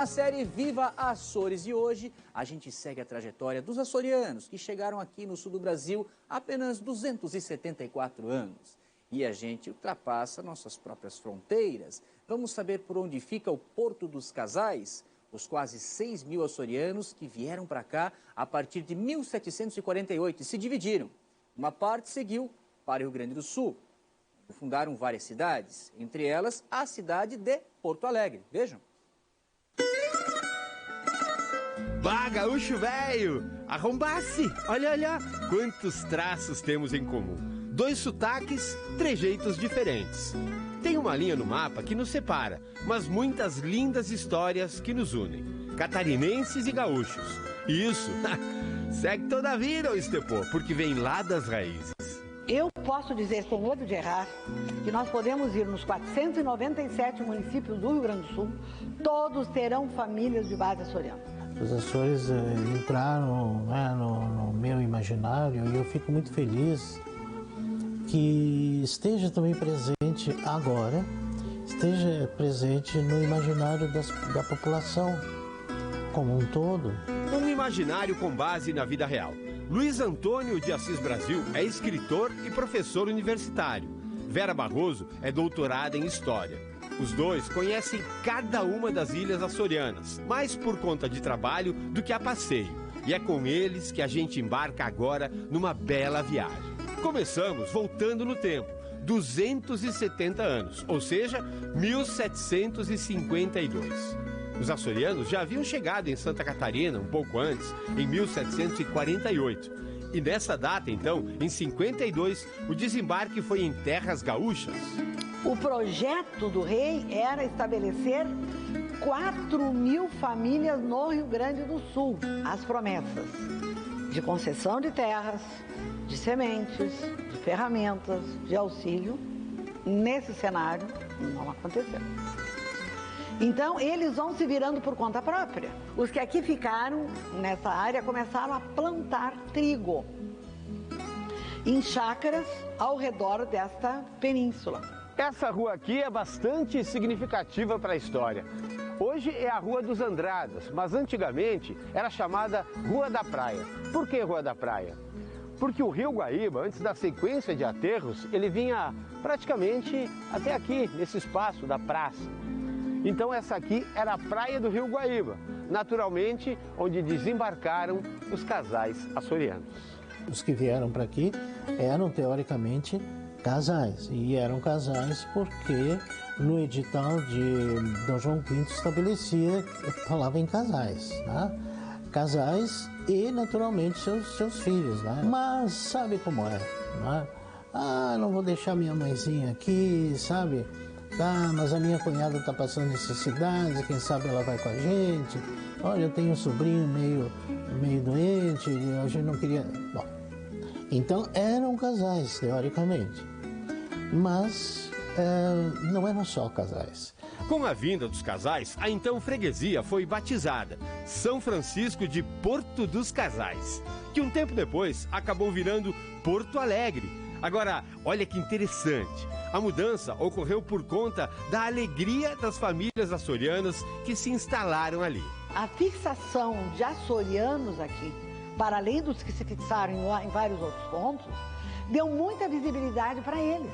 Na série Viva Açores de hoje, a gente segue a trajetória dos açorianos que chegaram aqui no sul do Brasil há apenas 274 anos. E a gente ultrapassa nossas próprias fronteiras. Vamos saber por onde fica o Porto dos Casais? Os quase 6 mil açorianos que vieram para cá a partir de 1748 e se dividiram. Uma parte seguiu para o Rio Grande do Sul. Fundaram várias cidades, entre elas a cidade de Porto Alegre. Vejam. Bah, gaúcho velho! Arrombasse! Olha, olha! Quantos traços temos em comum. 2 sotaques, trejeitos diferentes. Tem uma linha no mapa que nos separa, mas muitas lindas histórias que nos unem. Catarinenses e gaúchos. E isso, segue toda a vida, ô Estepô, porque vem lá das raízes. Eu posso dizer, sem medo de errar, que nós podemos ir nos 497 municípios do Rio Grande do Sul, todos terão famílias de base açoriana. Os Açores entraram, né, no meu imaginário e eu fico muito feliz que esteja também presente agora, esteja presente no imaginário da população como um todo. Um imaginário com base na vida real. Luiz Antônio de Assis Brasil é escritor e professor universitário. Vera Barroso é doutorada em História. Os dois conhecem cada uma das ilhas açorianas, mais por conta de trabalho do que a passeio. E é com eles que a gente embarca agora numa bela viagem. Começamos voltando no tempo, 270 anos, ou seja, 1752. Os açorianos já haviam chegado em Santa Catarina um pouco antes, em 1748. E nessa data, então, em 52, o desembarque foi em terras gaúchas. O projeto do rei era estabelecer 4.000 famílias no Rio Grande do Sul. As promessas de concessão de terras, de sementes, de ferramentas, de auxílio, nesse cenário não aconteceu. Então, eles vão se virando por conta própria. Os que aqui ficaram nessa área começaram a plantar trigo em chácaras ao redor desta península. Essa rua aqui é bastante significativa para a história. Hoje é a Rua dos Andradas, mas antigamente era chamada Rua da Praia. Por que Rua da Praia? Porque o Rio Guaíba, antes da sequência de aterros, ele vinha praticamente até aqui, nesse espaço da praça. Então essa aqui era a praia do Rio Guaíba, naturalmente onde desembarcaram os casais açorianos. Os que vieram para aqui eram teoricamente casais, e eram casais porque no edital de Dom João V estabelecia, falava em casais, né? Casais e naturalmente seus filhos, né? Mas sabe como é, né? Ah, não vou deixar minha mãezinha aqui, sabe? Tá, mas a minha cunhada está passando necessidades, quem sabe ela vai com a gente. Olha, eu tenho um sobrinho meio doente, a gente não queria... Bom, então eram casais, teoricamente, mas não eram só casais. Com a vinda dos casais, a então freguesia foi batizada São Francisco de Porto dos Casais, que um tempo depois acabou virando Porto Alegre. Agora, olha que interessante, a mudança ocorreu por conta da alegria das famílias açorianas que se instalaram ali. A fixação de açorianos aqui, para além dos que se fixaram em vários outros pontos, deu muita visibilidade para eles.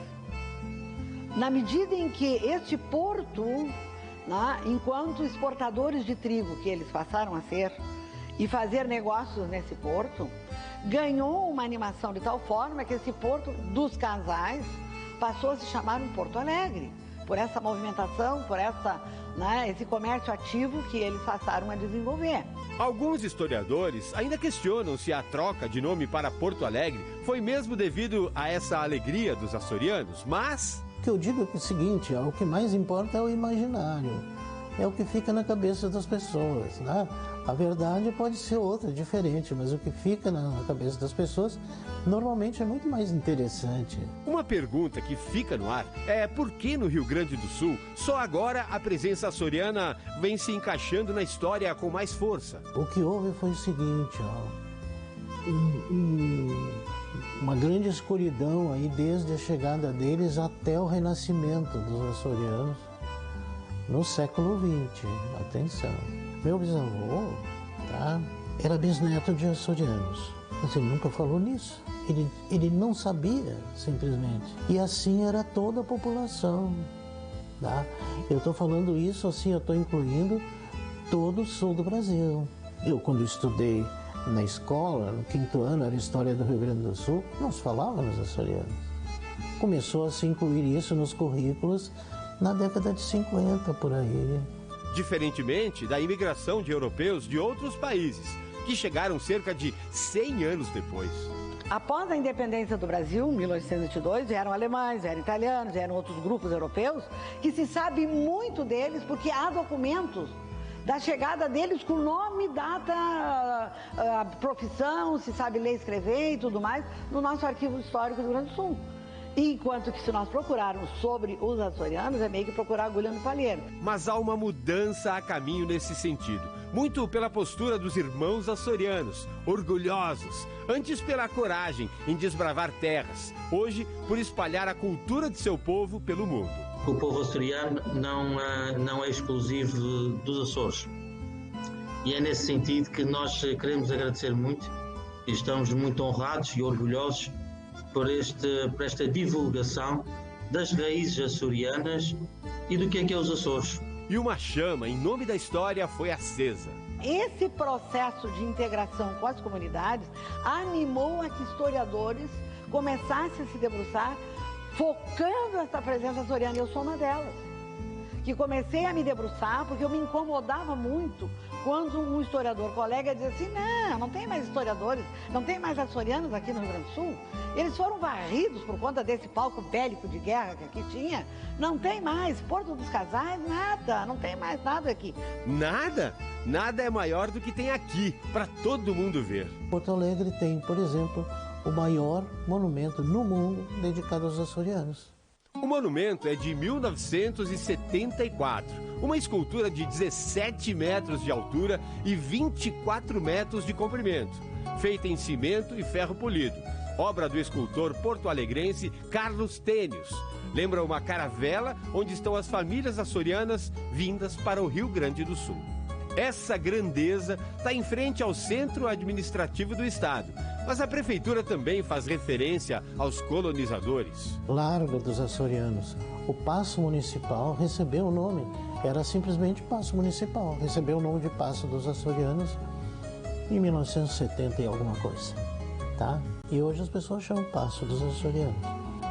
Na medida em que este porto, né, enquanto exportadores de trigo que eles passaram a ser e fazer negócios nesse porto, ganhou uma animação de tal forma que esse Porto dos Casais passou a se chamar um Porto Alegre, por essa movimentação, por esse comércio ativo que eles passaram a desenvolver. Alguns historiadores ainda questionam se a troca de nome para Porto Alegre foi mesmo devido a essa alegria dos açorianos, mas... O que eu digo é o seguinte, o que mais importa é o imaginário, é o que fica na cabeça das pessoas, né? A verdade pode ser outra, diferente, mas o que fica na cabeça das pessoas normalmente é muito mais interessante. Uma pergunta que fica no ar é por que no Rio Grande do Sul só agora a presença açoriana vem se encaixando na história com mais força? O que houve foi o seguinte, uma grande escuridão aí desde a chegada deles até o renascimento dos açorianos no século XX, atenção. Meu bisavô, tá, era bisneto de açorianos, mas ele nunca falou nisso. Ele não sabia, simplesmente. E assim era toda a população. Tá? Eu estou falando isso assim, eu estou incluindo todo o sul do Brasil. Eu, quando estudei na escola, no 5º ano, era História do Rio Grande do Sul, nós falávamos açorianos. Começou a se incluir isso nos currículos na década de 50, por aí. Diferentemente da imigração de europeus de outros países, que chegaram cerca de 100 anos depois. Após a independência do Brasil, em 1822, vieram alemães, vieram italianos, vieram outros grupos europeus, que se sabe muito deles porque há documentos da chegada deles com nome, data, a profissão, se sabe ler, escrever e tudo mais, no nosso arquivo histórico do Rio Grande do Sul. Enquanto que se nós procurarmos sobre os açorianos, é meio que procurar agulha no palheiro. Mas há uma mudança a caminho nesse sentido. Muito pela postura dos irmãos açorianos, orgulhosos, antes pela coragem em desbravar terras, hoje por espalhar a cultura de seu povo pelo mundo. O povo açoriano não é exclusivo dos Açores. E é nesse sentido que nós queremos agradecer muito e estamos muito honrados e orgulhosos por esta divulgação das raízes açorianas e do que é os Açores. E uma chama, em nome da história, foi acesa. Esse processo de integração com as comunidades animou a que historiadores começassem a se debruçar, focando essa presença açoriana. Eu sou uma delas, que comecei a me debruçar porque eu me incomodava muito quando um historiador colega dizia assim: não tem mais historiadores, não tem mais açorianos aqui no Rio Grande do Sul. Eles foram varridos por conta desse palco bélico de guerra que aqui tinha. Não tem mais. Porto dos Casais, nada. Não tem mais nada aqui. Nada? Nada é maior do que tem aqui, para todo mundo ver. Porto Alegre tem, por exemplo, o maior monumento no mundo dedicado aos açorianos. O monumento é de 1974, uma escultura de 17 metros de altura e 24 metros de comprimento, feita em cimento e ferro polido, obra do escultor porto-alegrense Carlos Tênios. Lembra uma caravela onde estão as famílias açorianas vindas para o Rio Grande do Sul. Essa grandeza está em frente ao centro administrativo do estado, mas a prefeitura também faz referência aos colonizadores. Largo dos Açorianos. O Paço Municipal recebeu o nome, era simplesmente Paço Municipal, recebeu o nome de Paço dos Açorianos em 1970 e alguma coisa, tá? E hoje as pessoas chamam Paço dos Açorianos.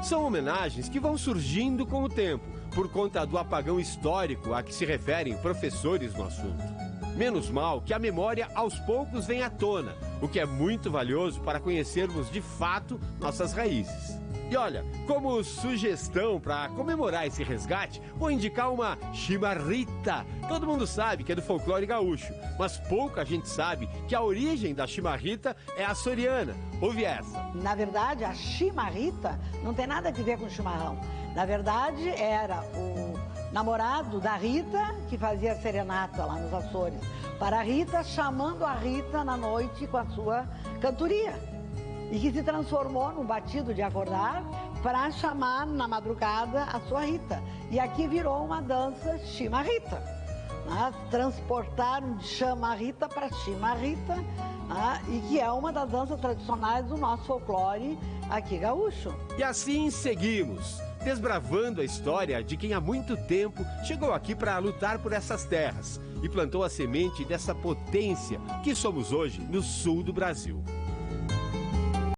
São homenagens que vão surgindo com o tempo, por conta do apagão histórico a que se referem professores no assunto. Menos mal que a memória aos poucos vem à tona, o que é muito valioso para conhecermos de fato nossas raízes. E olha, como sugestão para comemorar esse resgate, vou indicar uma chimarrita. Todo mundo sabe que é do folclore gaúcho, mas pouca gente sabe que a origem da chimarrita é açoriana. Ouve essa. Na verdade, a chimarrita não tem nada a ver com chimarrão. Na verdade, era o namorado da Rita, que fazia serenata lá nos Açores, para a Rita, chamando a Rita na noite com a sua cantoria. E que se transformou num batido de acordar para chamar na madrugada a sua Rita. E aqui virou uma dança chimarrita. Transportaram de chamarrita para chimarrita, e que é uma das danças tradicionais do nosso folclore aqui gaúcho. E assim seguimos, desbravando a história de quem há muito tempo chegou aqui para lutar por essas terras e plantou a semente dessa potência que somos hoje no sul do Brasil.